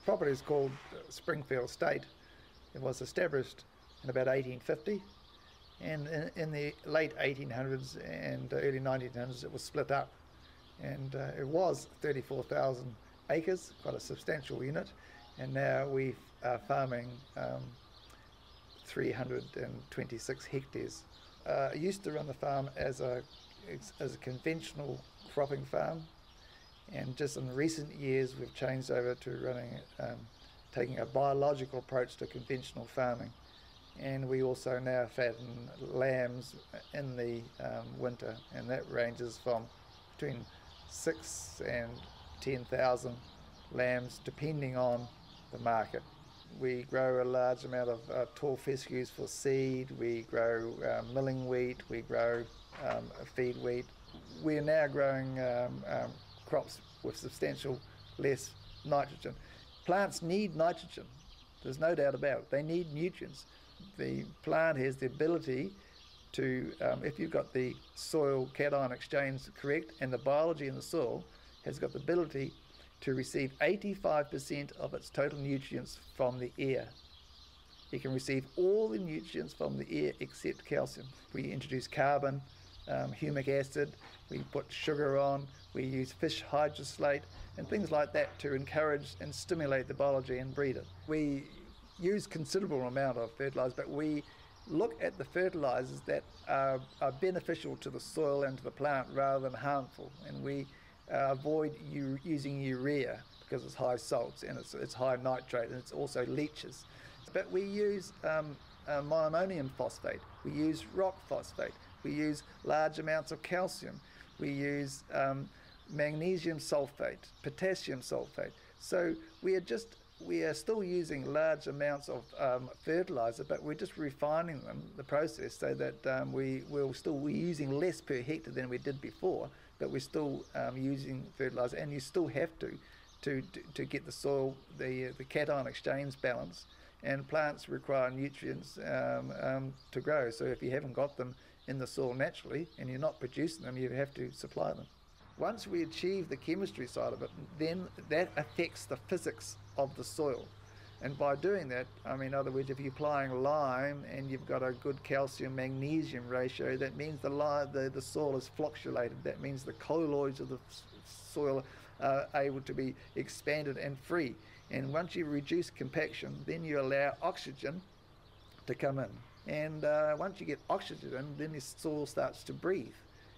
property is called Springfield Estate. It was established in about 1850, and in the late 1800s and early 1900s it was split up, and it was 34,000 acres, quite a substantial unit, and now we are farming 326 hectares. I used to run the farm as a conventional cropping farm, and just in recent years we've changed over to running taking a biological approach to conventional farming, and we also now fatten lambs in the winter, and that ranges from between 6 and 10,000 lambs depending on the market. We grow a large amount of tall fescues for seed, we grow milling wheat, we grow feed wheat. We're now growing crops with substantial less nitrogen. Plants need nitrogen, there's no doubt about it. They need nutrients. The plant has the ability to, if you've got the soil cation exchange correct, and the biology in the soil has got the ability to receive 85% of its total nutrients from the air. It can receive all the nutrients from the air except calcium. We introduce carbon, humic acid, we put sugar on, we use fish hydroslate and things like that to encourage and stimulate the biology and breed it. We use considerable amount of fertiliser, but we look at the fertilisers that are beneficial to the soil and to the plant rather than harmful, and we avoid using urea because it's high salts and it's high nitrate, and it's also leaches. But we use monoammonium phosphate, we use rock phosphate, we use large amounts of calcium, we use magnesium sulfate, potassium sulfate. So we are still using large amounts of fertiliser, but we're just refining the process so that we're using less per hectare than we did before, but we're still using fertiliser, and you still have to get the soil, the cation exchange balance, and plants require nutrients to grow. So if you haven't got them in the soil naturally and you're not producing them, you have to supply them. Once we achieve the chemistry side of it, then that affects the physics of the soil. And by doing that, I mean, in other words, if you're applying lime and you've got a good calcium-magnesium ratio, that means the soil is fluctuated. That means the colloids of the soil are able to be expanded and free. And once you reduce compaction, then you allow oxygen to come in. And once you get oxygen in, then the soil starts to breathe.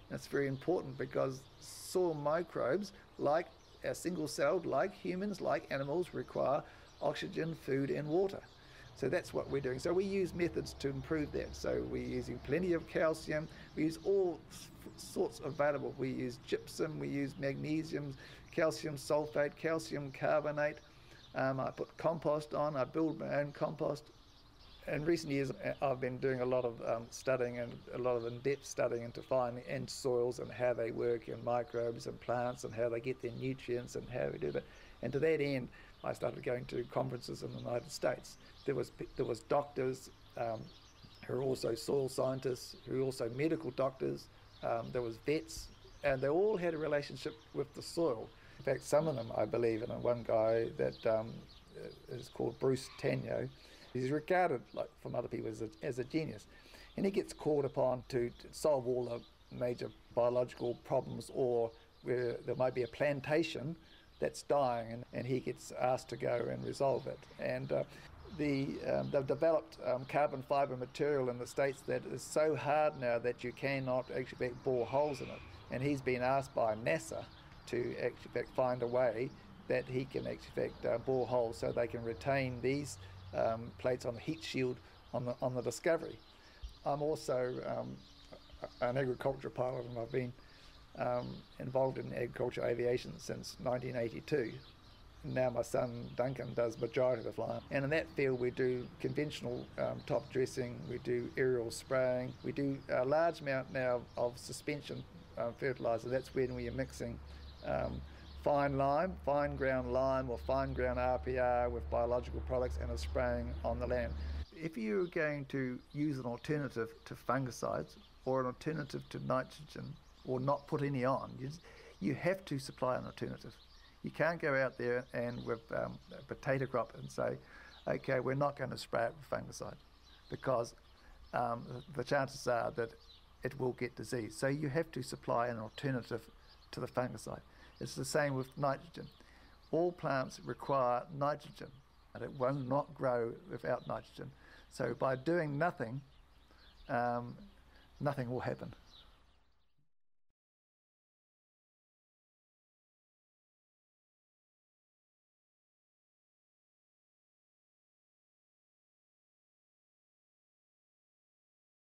That's very important because soil microbes, like our single-celled, like humans, like animals, require oxygen, food and water. So that's what we're doing. So we use methods to improve that. So we're using plenty of calcium, we use all sorts available. We use gypsum, we use magnesium, calcium sulfate, calcium carbonate. I put compost on, I build my own compost. In recent years, I've been doing a lot of studying and a lot of in-depth studying into finding and soils and how they work, and microbes and plants and how they get their nutrients and how we do that. And to that end, I started going to conferences in the United States. There was doctors who are also soil scientists, who are also medical doctors. There was vets, and they all had a relationship with the soil. In fact, some of them, I believe, and one guy that is called Bruce Tanyo, he's regarded, like from other people, as a genius, and he gets called upon to solve all the major biological problems, or where there might be a plantation that's dying, and he gets asked to go and resolve it. And they've developed carbon fibre material in the States that is so hard now that you cannot actually bore holes in it, and he's been asked by NASA to actually find a way that he can actually bore holes so they can retain these plates on the heat shield on the Discovery. I'm also an agriculture pilot, and I've been involved in agriculture aviation since 1982. Now my son Duncan does majority of the flying, and in that field we do conventional top dressing, we do aerial spraying, we do a large amount now of suspension fertiliser. That's when we are mixing fine ground lime or fine ground RPR with biological products and are spraying on the land. If you're going to use an alternative to fungicides or an alternative to nitrogen, or not put any on, you have to supply an alternative. You can't go out there and with a potato crop and say, okay, we're not going to spray it with fungicide, because the chances are that it will get disease. So you have to supply an alternative to the fungicide. It's the same with nitrogen. All plants require nitrogen, and it will not grow without nitrogen. So by doing nothing, nothing will happen.